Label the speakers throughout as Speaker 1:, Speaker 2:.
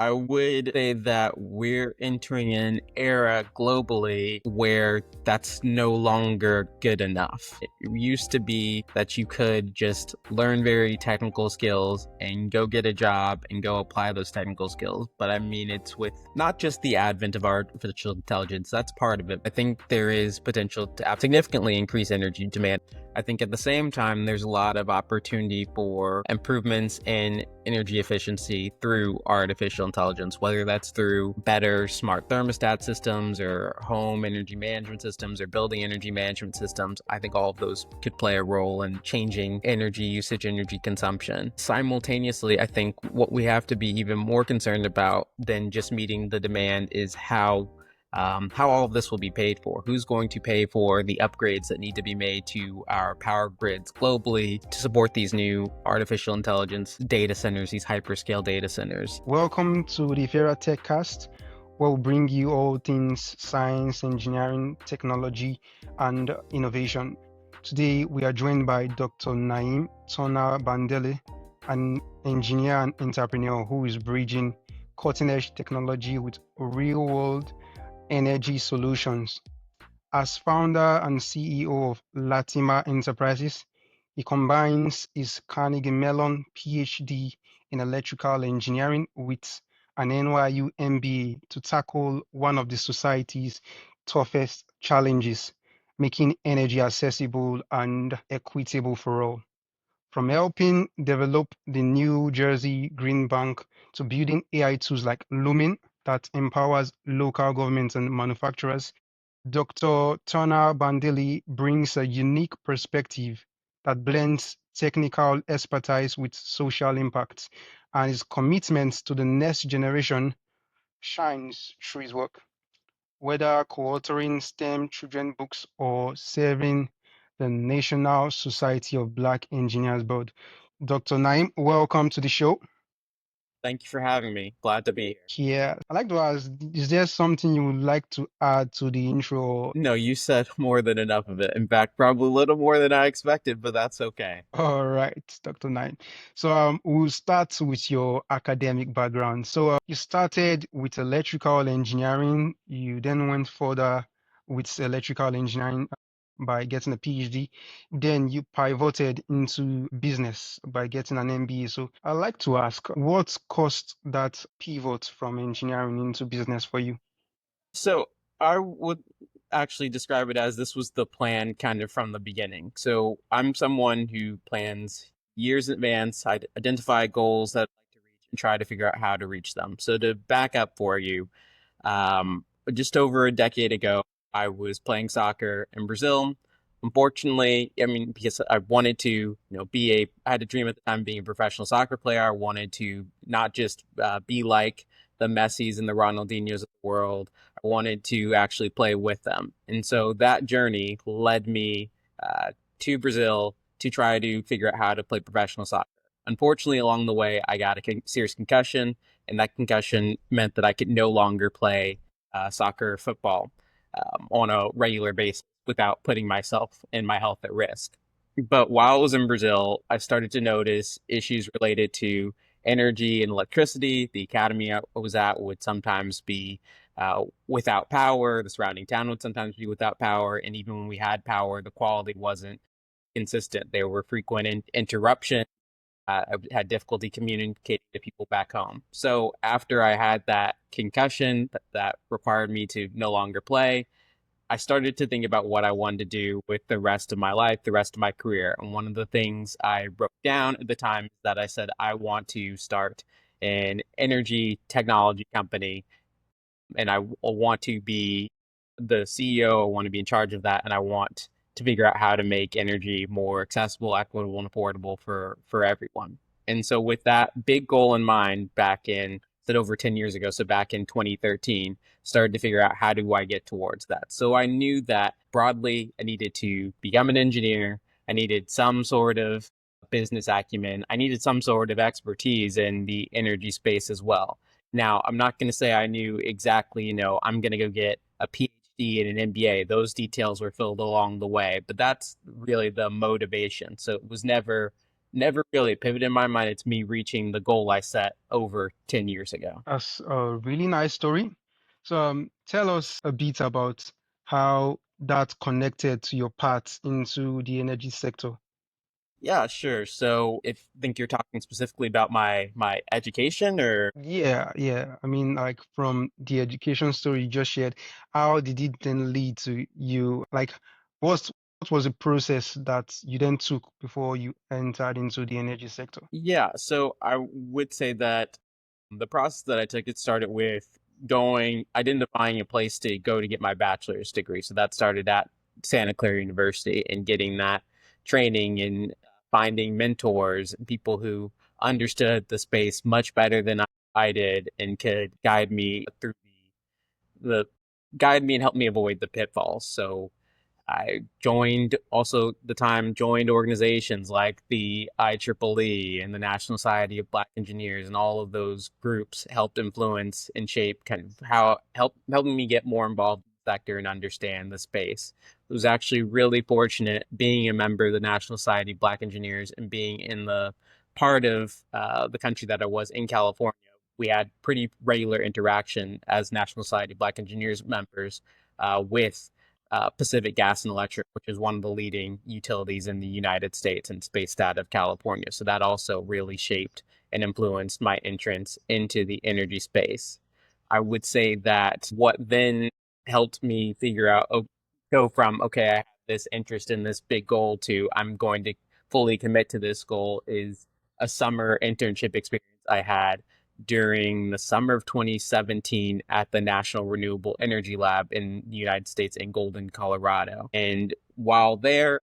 Speaker 1: I would say that we're entering an era globally where that's no longer good enough. It used to be that you could just learn very technical skills and go get a job and go apply those technical skills. But I mean, it's with not just the advent of artificial intelligence, that's part of it. I think there is potential to significantly increase energy demand. I think at the same time, there's a lot of opportunity for improvements in energy efficiency through artificial intelligence, whether that's through better smart thermostat systems or home energy management systems or building energy management systems. I think all of those could play a role in changing energy usage, energy consumption. Simultaneously, I think what we have to be even more concerned about than just meeting the demand is how all of this will be paid for. Who's going to pay for the upgrades that need to be made to our power grids globally to support these new artificial intelligence data centers, these hyperscale data centers?
Speaker 2: Welcome to the Vera TechCast, where we'll bring you all things science, engineering, technology, and innovation. Today, we are joined by Dr. Naeem Turner-Bandele, an engineer and entrepreneur who is bridging cutting-edge technology with real-world energy solutions. As founder and CEO of Latimer Enterprises, he combines his Carnegie Mellon PhD in electrical engineering with an NYU MBA to tackle one of the society's toughest challenges, making energy accessible and equitable for all. From helping develop the New Jersey Green Bank to building AI tools like Lumen that empowers local governments and manufacturers, Dr. Turner-Bandele brings a unique perspective that blends technical expertise with social impact, and his commitment to the next generation shines through his work. Whether co-authoring STEM children books or serving the National Society of Black Engineers Board. Dr. Naim, welcome to the show.
Speaker 1: Thank you for having me. Glad to be here.
Speaker 2: Yeah, I'd like to ask, is there something you would like to add to the intro?
Speaker 1: No, you said more than enough of it. In fact, probably a little more than I expected, but that's okay.
Speaker 2: All right, Dr. Naim. So we'll start with your academic background. So you started with electrical engineering, you then went further with electrical engineering by getting a PhD. Then you pivoted into business by getting an MBA. So I'd like to ask, what caused that pivot from engineering into business for you?
Speaker 1: So I would actually describe it as this was the plan kind of from the beginning. So I'm someone who plans years in advance. I identify goals that I'd like to reach and try to figure out how to reach them. So to back up for you, just over a decade ago, I was playing soccer in Brazil. Unfortunately, I mean, because I wanted to, I had a dream at the time of being a professional soccer player. I wanted to not just be like the Messis and the Ronaldinhos of the world. I wanted to actually play with them. And so that journey led me to Brazil to try to figure out how to play professional soccer. Unfortunately, along the way, I got a serious concussion, and that concussion meant that I could no longer play soccer, football on a regular basis without putting myself and my health at risk. But while I was in Brazil, I started to notice issues related to energy and electricity. The academy I was at would sometimes be without power. The surrounding town would sometimes be without power. And even when we had power, the quality wasn't consistent. There were frequent interruptions. I had difficulty communicating to people back home. So after I had that concussion that required me to no longer play, I started to think about what I wanted to do with the rest of my life, the rest of my career. And one of the things I wrote down at the time is that I said, I want to start an energy technology company and I want to be the CEO. I want to be in charge of that. And I want to figure out how to make energy more accessible, equitable, and affordable for everyone. And so with that big goal in mind back in that over 10 years ago, so back in 2013, started to figure out how do I get towards that. So I knew that broadly I needed to become an engineer. I needed some sort of business acumen. I needed some sort of expertise in the energy space as well. Now, I'm not going to say I knew exactly, I'm going to go get a PhD and an MBA. Those details were filled along the way, but that's really the motivation. So it was never never really pivoted in my mind. It's me reaching the goal I set over 10 years ago.
Speaker 2: That's a really nice story. So, tell us a bit about how that connected to your path into the energy sector.
Speaker 1: Yeah, sure. So if think you're talking specifically about my education or
Speaker 2: Yeah, yeah. I mean, like from the education story you just shared, how did it then lead to you? Like, what was the process that you then took before you entered into the energy sector?
Speaker 1: yeah, so I would say that the process that I took, it started with identifying a place to go to get my bachelor's degree. So that started at Santa Clara University and getting that training and finding mentors and people who understood the space much better than I did and could guide me through the guide me and help me avoid the pitfalls. So I joined organizations like the IEEE and the National Society of Black Engineers, and all of those groups helped influence and shape kind of helping me get more involved in the sector and understand the space. I was actually really fortunate being a member of the National Society of Black Engineers and being in the part of the country that I was in California. We had pretty regular interaction as National Society of Black Engineers members with Pacific Gas and Electric, which is one of the leading utilities in the United States and it's based out of California. So that also really shaped and influenced my entrance into the energy space. I would say that what then helped me figure out, go from, okay, I have this interest in this big goal to I'm going to fully commit to this goal is a summer internship experience I had during the summer of 2017 at the National Renewable Energy Lab in the United States in Golden, Colorado. And while there,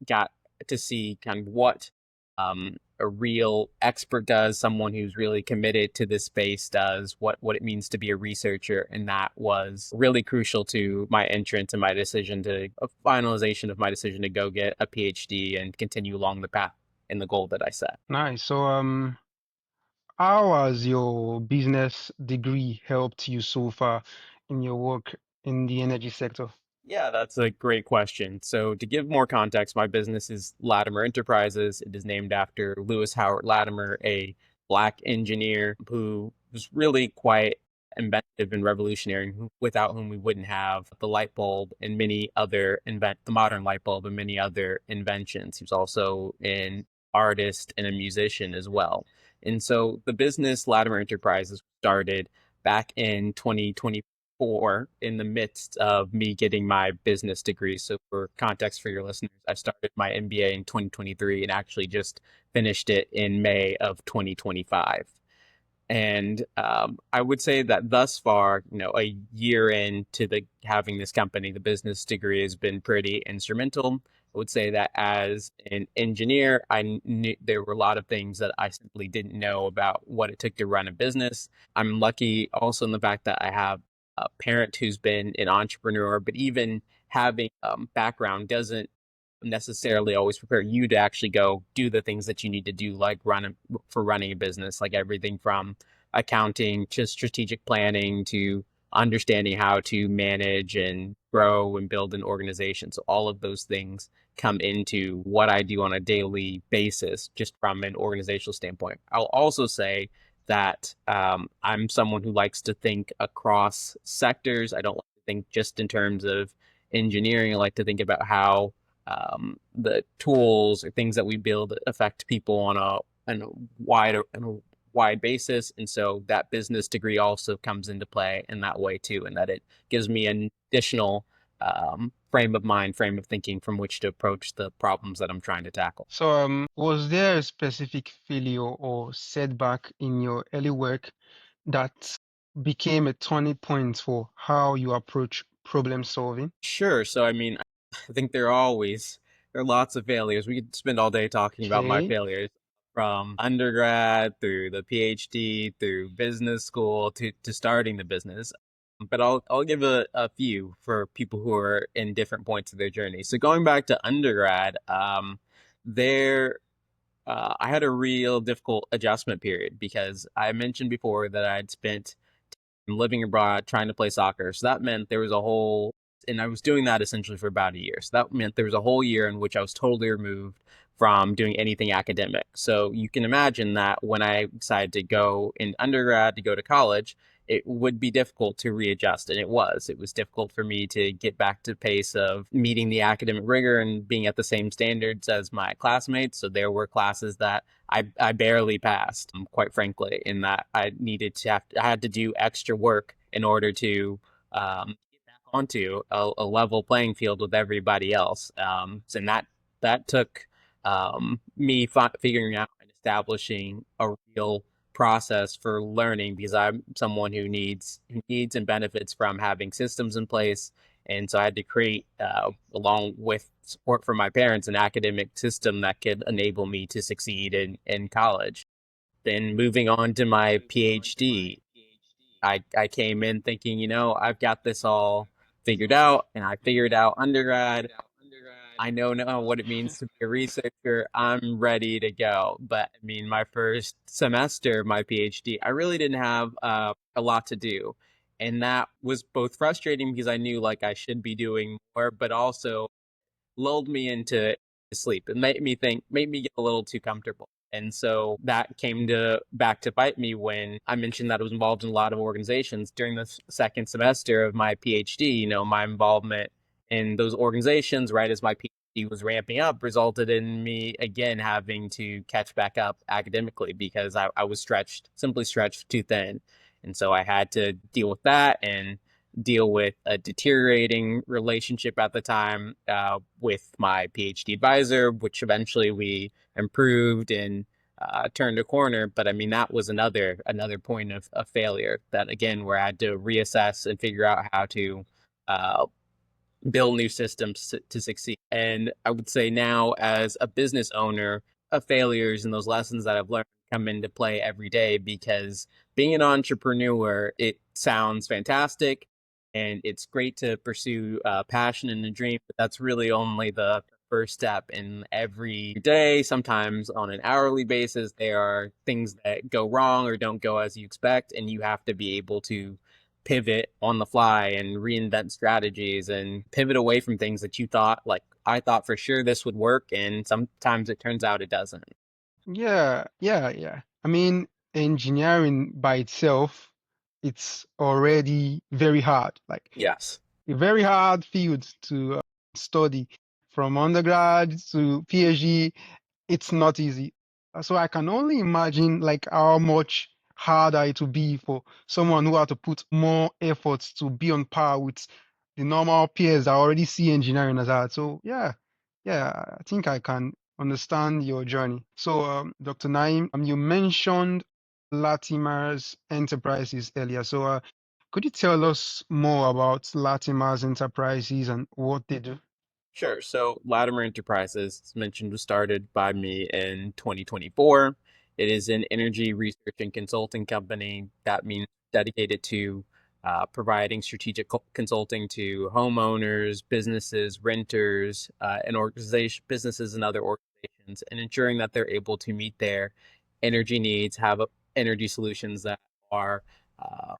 Speaker 1: got to see kind of what a real expert does, someone who's really committed to this space does, what it means to be a researcher, and that was really crucial to my entrance and my decision to a finalization of my decision to go get a PhD and continue along the path and the goal that I set.
Speaker 2: Nice. So, how has your business degree helped you so far in your work in the energy sector?
Speaker 1: Yeah, that's a great question. So, to give more context, my business is Latimer Enterprises. It is named after Lewis Howard Latimer, a black engineer who was really quite inventive and revolutionary, without whom we wouldn't have the light bulb and the modern light bulb and many other inventions. He was also an artist and a musician as well. And so the business Latimer Enterprises started back in 2024 in the midst of me getting my business degree. So, for context for your listeners, I started my MBA in 2023 and actually just finished it in May of 2025. And I would say that thus far, a year into the having this company, the business degree has been pretty instrumental. I would say that as an engineer, I knew there were a lot of things that I simply didn't know about what it took to run a business. I'm lucky also in the fact that I have a parent who's been an entrepreneur, but even having background doesn't necessarily always prepare you to actually go do the things that you need to do, like running a business, like everything from accounting to strategic planning to understanding how to manage and grow and build an organization. So all of those things come into what I do on a daily basis, just from an organizational standpoint. I'll also say that I'm someone who likes to think across sectors. I don't like to think just in terms of engineering. I like to think about how the tools or things that we build affect people on a wide basis, and so that business degree also comes into play in that way too, and that it gives me an additional frame of mind, frame of thinking from which to approach the problems that I'm trying to tackle.
Speaker 2: So, was there a specific failure or setback in your early work that became a turning point for how you approach problem solving?
Speaker 1: Sure. So, I mean, I think there are lots of failures. We could spend all day talking about my
Speaker 2: Okay.
Speaker 1: failures from undergrad through the PhD through business school to starting the business. But I'll give a few for people who are in different points of their journey. So going back to undergrad, there I had a real difficult adjustment period because I mentioned before that I'd spent living abroad trying to play soccer. So that meant there was and I was doing that essentially for about a year. So that meant there was a whole year in which I was totally removed from doing anything academic. So you can imagine that when I decided to go in undergrad to go to college, it would be difficult to readjust. And it was. It was difficult for me to get back to pace of meeting the academic rigor and being at the same standards as my classmates. So there were classes that I barely passed, quite frankly, in that I had to do extra work in order to get back onto a level playing field with everybody else. And that took me figuring out and establishing a real process for learning because I'm someone who needs and benefits from having systems in place. And so I had to create, along with support from my parents, an academic system that could enable me to succeed in college. Then moving on to my PhD, I came in thinking, I've got this all figured out, and I figured out undergrad. I know now what it means to be a researcher. I'm ready to go. But I mean, my first semester of my PhD, I really didn't have a lot to do. And that was both frustrating because I knew like I should be doing more, but also lulled me into sleep. It made me get a little too comfortable. And so that came to back to bite me when I mentioned that I was involved in a lot of organizations during the second semester of my PhD. My involvement in those organizations, right as my PhD was ramping up, resulted in me again having to catch back up academically because I was simply stretched too thin. And so I had to deal with that and deal with a deteriorating relationship at the time with my PhD advisor, which eventually we improved and turned a corner. But I mean, that was another point of failure that again, where I had to reassess and figure out how to uh, build new systems to succeed. And I would say now, as a business owner, of failures and those lessons that I've learned come into play every day because being an entrepreneur, it sounds fantastic and it's great to pursue passion and a dream, but that's really only the first step. And every day, sometimes on an hourly basis, there are things that go wrong or don't go as you expect, and you have to be able to pivot on the fly and reinvent strategies and pivot away from things that you thought, like I thought for sure this would work, and sometimes it turns out it doesn't.
Speaker 2: Yeah, yeah, yeah. I mean, engineering by itself, it's already very hard, like
Speaker 1: Yes.
Speaker 2: a very hard field to study from undergrad to PhD. It's not easy. So I can only imagine like how much harder it will be for someone who had to put more efforts to be on par with the normal peers that already see engineering as hard. So yeah, yeah, I think I can understand your journey. So Dr. Naim, you mentioned Latimer's Enterprises earlier. So could you tell us more about Latimer's Enterprises and what they do?
Speaker 1: Sure. So Latimer Enterprises, as mentioned, was started by me in 2024. It is an energy research and consulting company. That means dedicated to providing strategic consulting to homeowners, businesses, renters, and businesses and other organizations, and ensuring that they're able to meet their energy needs, have energy solutions that are uh,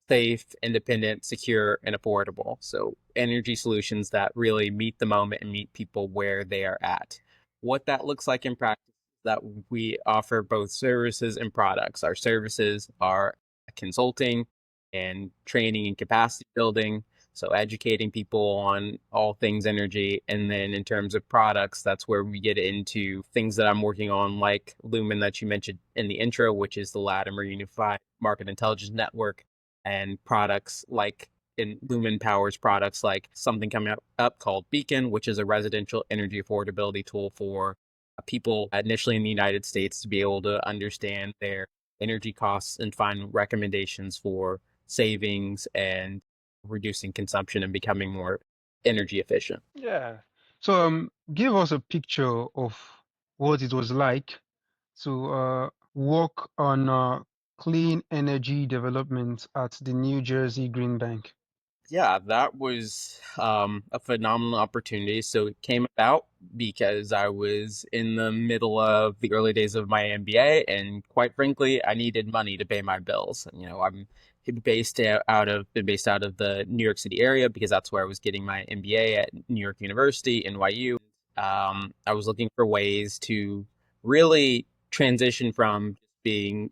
Speaker 1: safe, independent, secure, and affordable. So, energy solutions that really meet the moment and meet people where they are at. What that looks like in practice is that we offer both services and products. Our services are consulting and training and capacity building. So, educating people on all things energy. And then in terms of products, that's where we get into things that I'm working on, like Lumen, that you mentioned in the intro, which is the Latimer Unified Market Intelligence Network, and products like in Lumen powers products like something coming up called Beacon, which is a residential energy affordability tool for people initially in the United States to be able to understand their energy costs and find recommendations for savings and reducing consumption and becoming more energy efficient.
Speaker 2: Yeah. So give us a picture of what it was like to work on clean energy development at the New Jersey Green Bank.
Speaker 1: Yeah, that was a phenomenal opportunity. So it came about because I was in the middle of the early days of my MBA, and quite frankly, I needed money to pay my bills. I'm been based out of the New York City area because that's where I was getting my MBA at New York University, NYU. I was looking for ways to really transition from being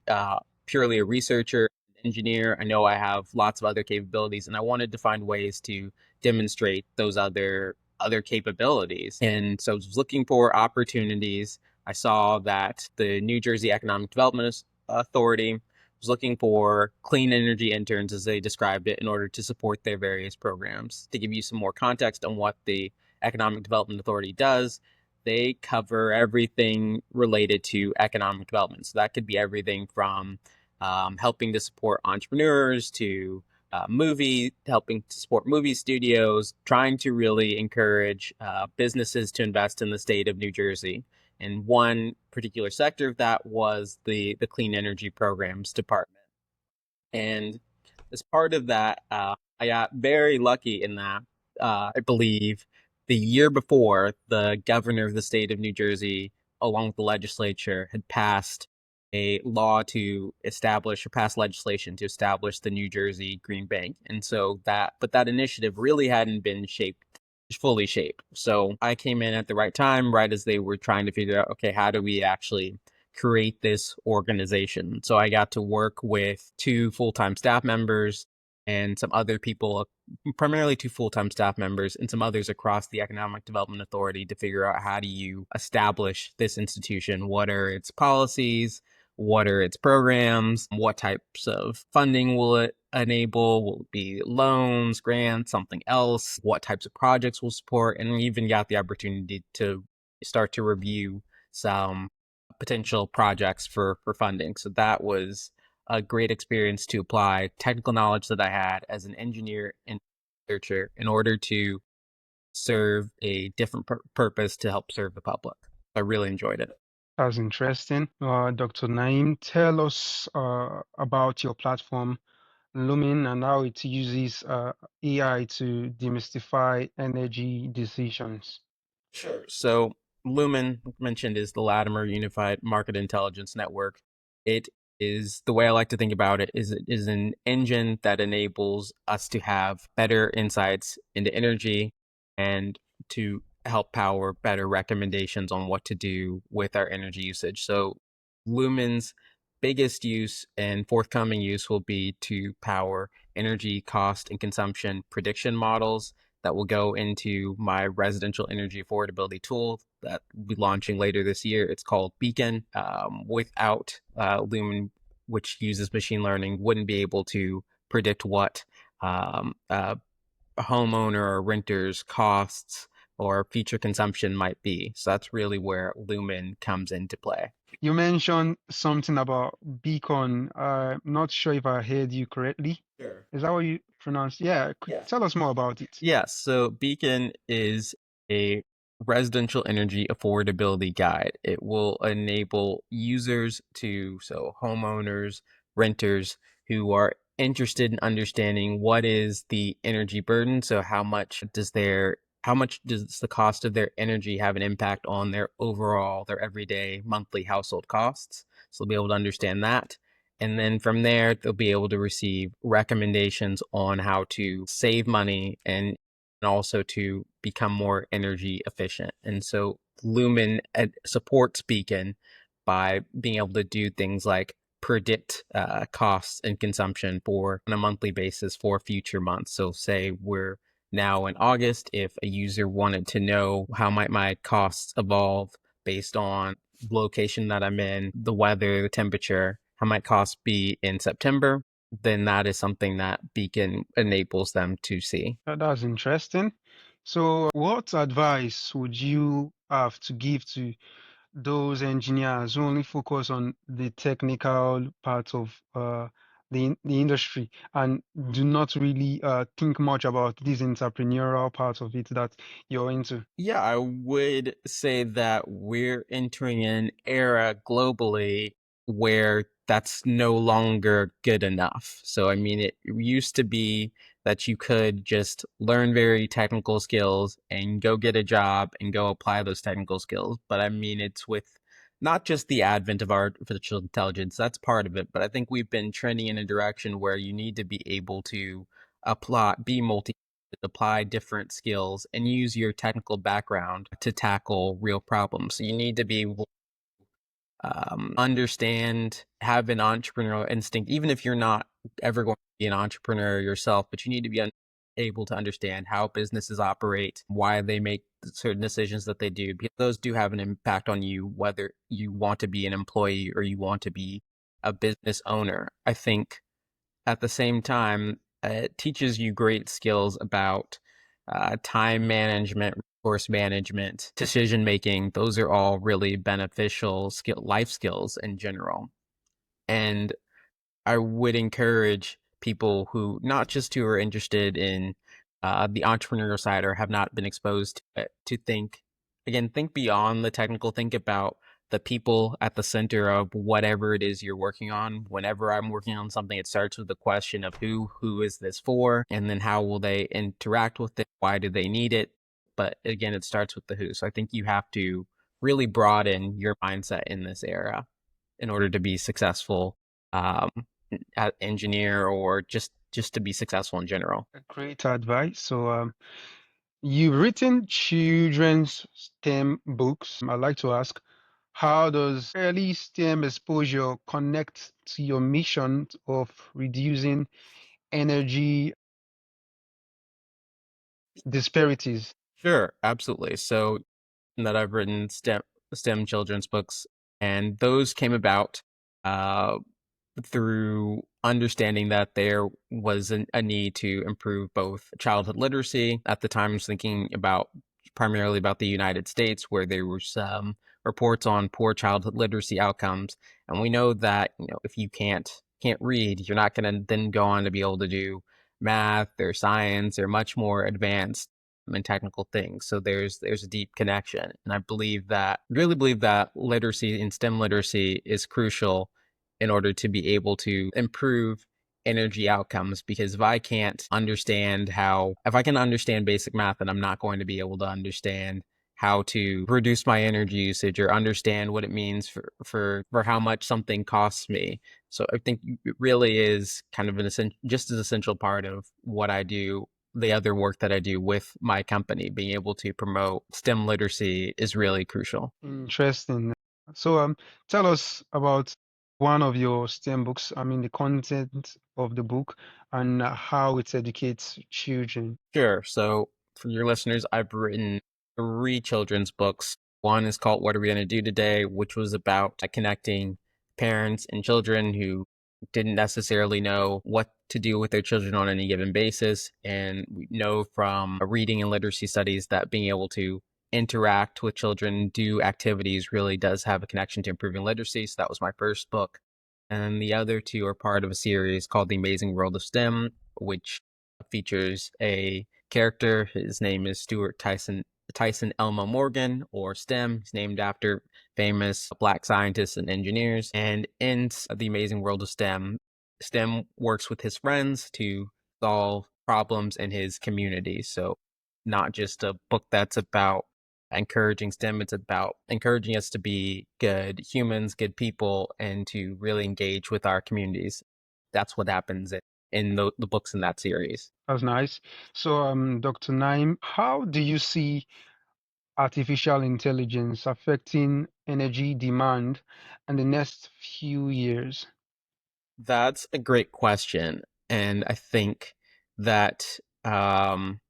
Speaker 1: purely a researcher, engineer. I know I have lots of other capabilities, and I wanted to find ways to demonstrate those other capabilities. And so I was looking for opportunities. I saw that the New Jersey Economic Development Authority was looking for clean energy interns, as they described it, in order to support their various programs. To give you some more context on what the Economic Development Authority does, they cover everything related to economic development. So that could be everything from helping to support entrepreneurs to helping to support movie studios, trying to really encourage businesses to invest in the state of New Jersey. And one particular sector of that was the clean energy programs department. And as part of that, I got very lucky in that I believe the year before, the governor of the state of New Jersey, along with the legislature, had passed a law to establish or pass legislation to establish the New Jersey Green Bank. And so that initiative really hadn't been fully shaped. So I came in at the right time, right as they were trying to figure out, okay, how do we actually create this organization? So I got to work with two full-time staff members and some other people, primarily two full-time staff members and some others across the Economic Development Authority, to figure out how do you establish this institution? What are its policies? What are its programs? What types of funding will it enable? Will it be loans, grants, something else? What types of projects will support? And we even got the opportunity to start to review some potential projects for funding. So that was a great experience to apply technical knowledge that I had as an engineer and researcher in order to serve a different purpose to help serve the public. I really enjoyed it.
Speaker 2: That's interesting. Dr. Naeem, tell us about your platform, Lumen, and how it uses AI to demystify energy decisions.
Speaker 1: Sure. So Lumen, like mentioned, is the Latimer Unified Market Intelligence Network. It is, the way I like to think about it is an engine that enables us to have better insights into energy and to help power better recommendations on what to do with our energy usage. So Lumen's biggest use and forthcoming use will be to power energy cost and consumption prediction models that will go into my residential energy affordability tool that will be launching later this year. It's called Beacon. Without Lumen, which uses machine learning, wouldn't be able to predict what a homeowner or renter's costs or future consumption might be. So that's really where Lumen comes into play.
Speaker 2: You mentioned something about beacon. Not sure if I heard you correctly.
Speaker 1: Sure.
Speaker 2: Is that what you pronounced? Yeah,
Speaker 1: Yeah.
Speaker 2: tell us more about it.
Speaker 1: Yes, so Beacon is a residential energy affordability guide. It will enable users so homeowners, renters who are interested in understanding what is the energy burden. So how much does the cost of their energy have an impact on their everyday monthly household costs? So they'll be able to understand that. And then from there, they'll be able to receive recommendations on how to save money and also to become more energy efficient. And so Lumen supports Beacon by being able to do things like predict costs and consumption on a monthly basis for future months. So say we're now in August, if a user wanted to know how might my costs evolve based on the location that I'm in, the weather, the temperature, how might costs be in September, then that is something that Beacon enables them to see.
Speaker 2: That's interesting. So, what advice would you have to give to those engineers who only focus on the technical part of the industry and do not really think much about this entrepreneurial part of it that you're into?
Speaker 1: Yeah, I would say that we're entering an era globally where that's no longer good enough. So, I mean, it used to be that you could just learn very technical skills and go get a job and go apply those technical skills. But I mean, it's with not just the advent of artificial intelligence, that's part of it. But I think we've been trending in a direction where you need to be able to be multi apply different skills, and use your technical background to tackle real problems. So you need to be able understand, have an entrepreneurial instinct, even if you're not ever going to be an entrepreneur yourself, but you need to be able to understand how businesses operate, why they make certain decisions that they do, because those do have an impact on you, whether you want to be an employee or you want to be a business owner. I think at the same time, it teaches you great skills about time management, resource management, decision making. Those are all really beneficial life skills in general. And I would encourage people who not just who are interested in the entrepreneurial side or have not been exposed to it to think again, think beyond the technical, think about the people at the center of whatever it is you're working on. Whenever I'm working on something, it starts with the question of who is this for, and then how will they interact with it? Why do they need it? But again, it starts with the who. So I think you have to really broaden your mindset in this era in order to be successful um, engineer or just to be successful in general.
Speaker 2: Great advice. So, you've written children's STEM books. I'd like to ask, how does early STEM exposure connect to your mission of reducing energy disparities?
Speaker 1: Sure, absolutely. So that I've written STEM children's books, and those came about uh, through understanding that there was a need to improve both childhood literacy. At the time, I was thinking about primarily about the United States, where there were some reports on poor childhood literacy outcomes, and we know that if you can't read, you're not going to then go on to be able to do math or science or much more advanced and technical things. So there's a deep connection, and I really believe that literacy and STEM literacy is crucial in order to be able to improve energy outcomes. Because if I can understand basic math, then I'm not going to be able to understand how to reduce my energy usage or understand what it means for how much something costs me. So I think it really is kind of just as essential part of what I do. The other work that I do with my company, being able to promote STEM literacy is really crucial.
Speaker 2: Interesting. So, tell us about one of your STEM books. I mean, the content of the book and how it educates children.
Speaker 1: Sure. So, for your listeners, I've written three children's books. One is called What Are We Going to Do Today, which was about connecting parents and children who didn't necessarily know what to do with their children on any given basis. And we know from reading and literacy studies that being able to interact with children, do activities really does have a connection to improving literacy. So, that was my first book. And the other two are part of a series called The Amazing World of STEM, which features a character. His name is Stuart Tyson Elmo Morgan, or STEM. He's named after famous Black scientists and engineers. And in The Amazing World of STEM, STEM works with his friends to solve problems in his community. So, not just a book that's about encouraging STEM, it's about encouraging us to be good humans, good people, and to really engage with our communities. That's what happens in the books in that series.
Speaker 2: That's nice. So, Dr. Naim, how do you see artificial intelligence affecting energy demand in the next few years?
Speaker 1: That's a great question. And that um,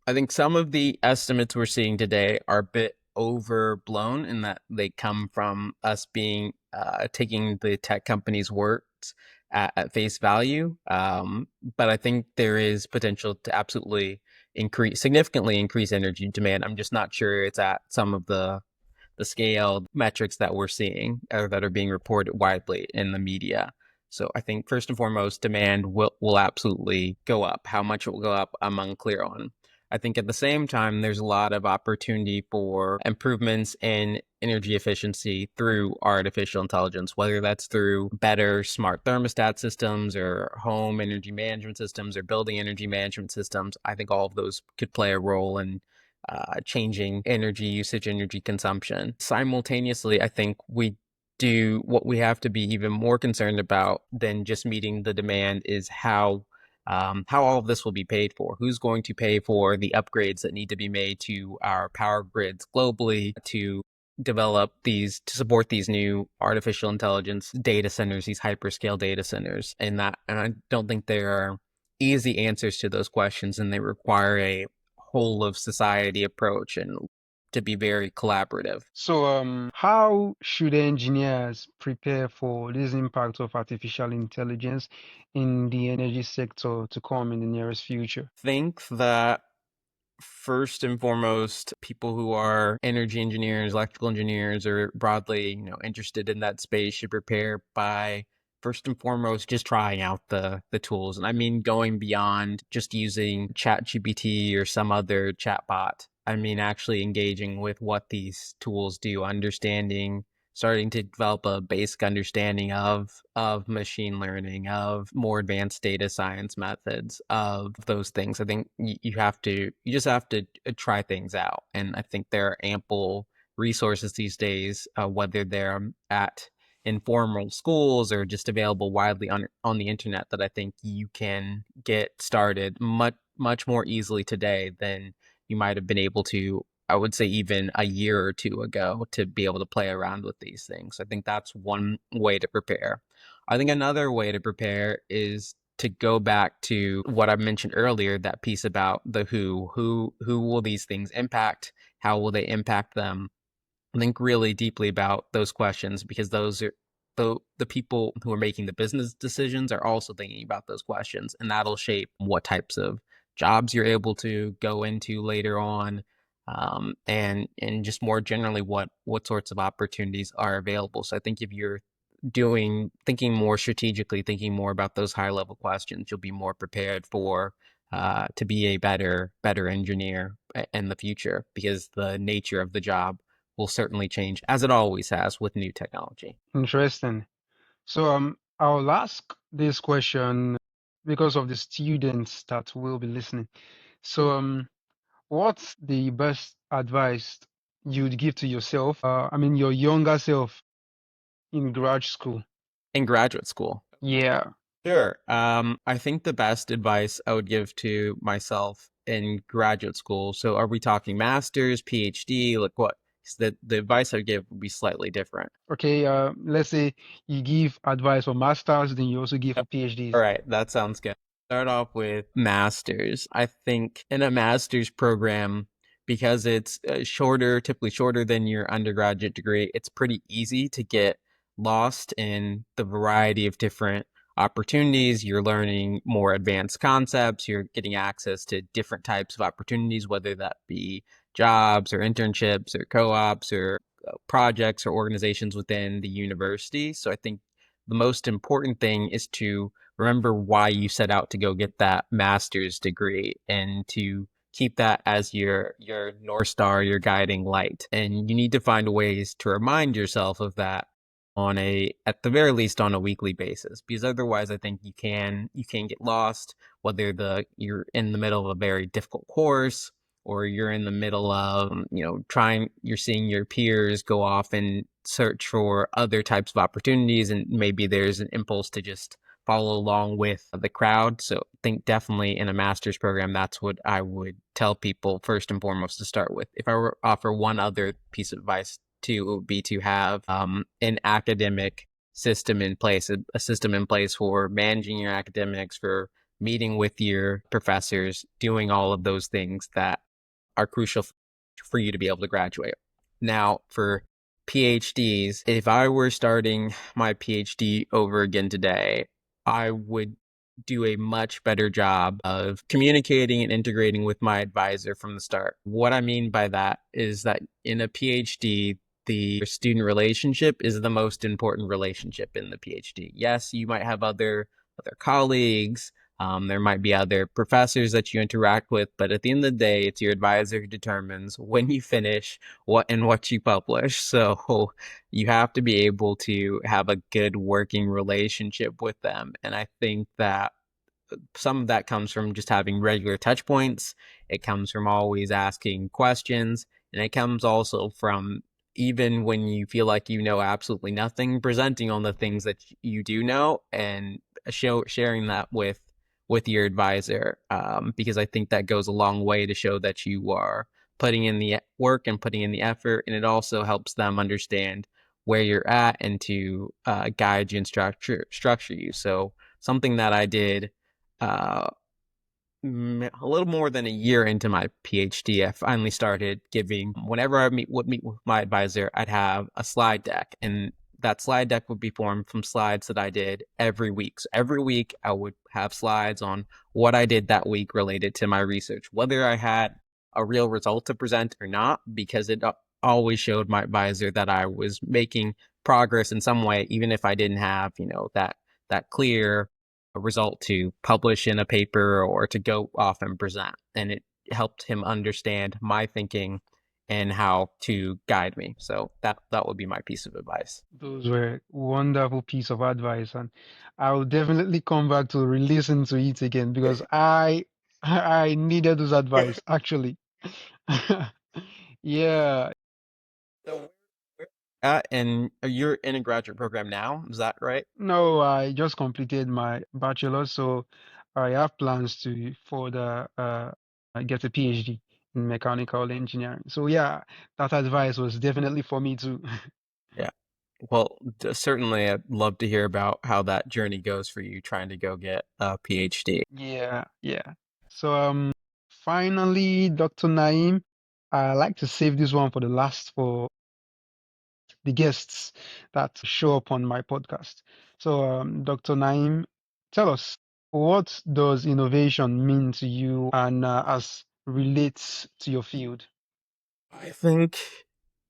Speaker 1: I think some of the estimates we're seeing today are a bit overblown in that they come from us being taking the tech companies' words at face value. But I think there is potential to absolutely significantly increase energy demand. I'm just not sure it's at some of the scaled metrics that we're seeing or that are being reported widely in the media. So I think first and foremost, demand will absolutely go up. How much it will go up, I'm unclear on. I think at the same time, there's a lot of opportunity for improvements in energy efficiency through artificial intelligence, whether that's through better smart thermostat systems or home energy management systems or building energy management systems. I think all of those could play a role in changing energy usage, energy consumption. Simultaneously, I think what we have to be even more concerned about than just meeting the demand is how how all of this will be paid for. Who's going to pay for the upgrades that need to be made to our power grids globally to develop these to support these new artificial intelligence data centers, these hyperscale data centers, and I don't think there are easy answers to those questions, and they require a whole of society approach and to be very collaborative.
Speaker 2: So, how should engineers prepare for this impact of artificial intelligence in the energy sector to come in the nearest future?
Speaker 1: Think that first and foremost, people who are energy engineers, electrical engineers, or broadly, interested in that space should prepare by first and foremost just trying out the tools. And I mean going beyond just using ChatGPT or some other chatbot. I mean actually engaging with what these tools do, understanding starting to develop a basic understanding of machine learning, of more advanced data science methods, of those things. I think you just have to try things out, and I think there are ample resources these days, whether they're at informal schools or just available widely on the internet, that I think you can get started much more easily today than you might have been able to, I would say, even a year or two ago, to be able to play around with these things. I think that's one way to prepare. I think another way to prepare is to go back to what I mentioned earlier, that piece about the who will these things impact? How will they impact them? Think really deeply about those questions, because those are the people who are making the business decisions are also thinking about those questions, and that'll shape what types of jobs you're able to go into later on, and just more generally what sorts of opportunities are available. So I think if you're doing thinking more strategically, thinking more about those high level questions, you'll be more prepared for to be a better engineer in the future, because the nature of the job will certainly change, as it always has with new technology.
Speaker 2: Interesting. So, I'll ask this question because of the students that will be listening. So, what's the best advice you'd give to yourself? I mean, your younger self in grad school.
Speaker 1: In graduate school,
Speaker 2: Yeah.
Speaker 1: sure. I think the best advice I would give to myself in graduate school. So, are we talking master's, PhD? Like what? 'Cause the advice I would give would be slightly different.
Speaker 2: Okay. Let's say you give advice for masters, then you also give for
Speaker 1: Yep. All
Speaker 2: PhDs.
Speaker 1: right, that sounds good. Start off with masters. I think in a master's program, because it's shorter, typically shorter than your undergraduate degree, it's pretty easy to get lost in the variety of different opportunities. You're learning more advanced concepts, you're getting access to different types of opportunities, whether that be jobs or internships or co-ops or projects or organizations within the university. So I think the most important thing is to remember why you set out to go get that master's degree, and to keep that as your North Star, your guiding light. And you need to find ways to remind yourself of that at the very least on a weekly basis, because otherwise I think you can get lost, whether you're in the middle of a very difficult course, or you're in the middle of you're seeing your peers go off and search for other types of opportunities, and maybe there's an impulse to just follow along with the crowd. So I think definitely in a master's program, that's what I would tell people first and foremost to start with. If I were to offer one other piece of advice too, it would be to have an academic system in place, a system in place for managing your academics, for meeting with your professors, doing all of those things that are crucial for you to be able to graduate. Now, for PhDs, if I were starting my PhD over again today, I would do a much better job of communicating and integrating with my advisor from the start. What I mean by that is that in a PhD, the student relationship is the most important relationship in the PhD. Yes, you might have other colleagues, there might be other professors that you interact with, but at the end of the day, it's your advisor who determines when you finish what you publish. So you have to be able to have a good working relationship with them. And I think that some of that comes from just having regular touch points. It comes from always asking questions, and it comes also from, even when you feel like you know absolutely nothing, presenting on the things that you do know, and sharing that with your advisor, because I think that goes a long way to show that you are putting in the work and putting in the effort, and it also helps them understand where you're at and to guide you and structure you. So something that I did uh, a little more than a year into my PhD, I finally started giving, whenever I would meet with my advisor, I'd have a slide deck. And that slide deck would be formed from slides that I did every week. So every week I would have slides on what I did that week related to my research, whether I had a real result to present or not, because it always showed my advisor that I was making progress in some way, even if I didn't have, that clear a result to publish in a paper or to go off and present. And it helped him understand my thinking and how to guide me. So that would be my piece of advice.
Speaker 2: Those were wonderful piece of advice, and I'll definitely come back to re-listen to it again because I needed those advice actually. Yeah,
Speaker 1: So and you're in a graduate program now, is that right?
Speaker 2: no, I just completed my bachelor, so I have plans to further get a PhD in mechanical engineering. So yeah, that advice was definitely for me too.
Speaker 1: Yeah. Well, certainly I'd love to hear about how that journey goes for you trying to go get a PhD.
Speaker 2: Yeah, yeah. So finally, Dr. Naeem, I like to save this one for the last for the guests that show up on my podcast. So Dr. Naeem, tell us, what does innovation mean to you and as relates to your field?
Speaker 1: I think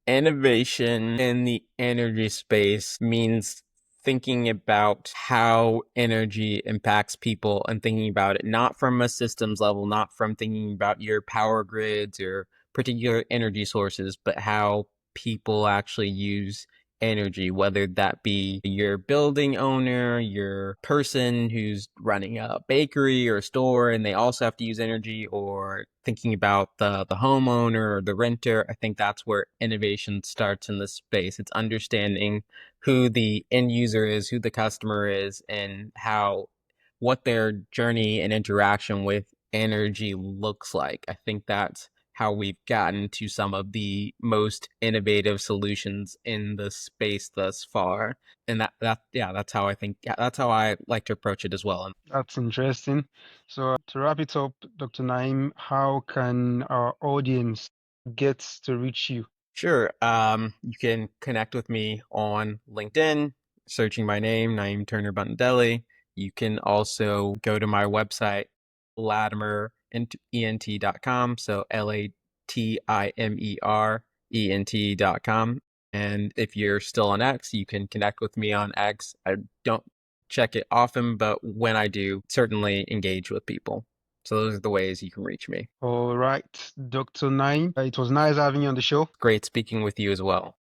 Speaker 1: innovation in the energy space means thinking about how energy impacts people and thinking about it not from a systems level, not from thinking about your power grids or particular energy sources, but how people actually use energy, whether that be your building owner, your person who's running a bakery or a store and they also have to use energy, or thinking about the homeowner or the renter. I think that's where innovation starts in this space. It's understanding who the end user is, who the customer is, and how what their journey and interaction with energy looks like. I think that's how we've gotten to some of the most innovative solutions in the space thus far. And that's how I think, yeah, that's how I like to approach it as well.
Speaker 2: That's interesting. So to wrap it up, Dr. Naeem, how can our audience get to reach you?
Speaker 1: Sure. You can connect with me on LinkedIn, searching my name, Naeem Turner-Bandele. You can also go to my website, latimerent.com. So LATIMERENT.com. And if you're still on X, you can connect with me on X. I don't check it often, but when I do, certainly engage with people. So those are the ways you can reach me.
Speaker 2: All right, Dr. Naeem, it was nice having you on the show.
Speaker 1: Great speaking with you as well.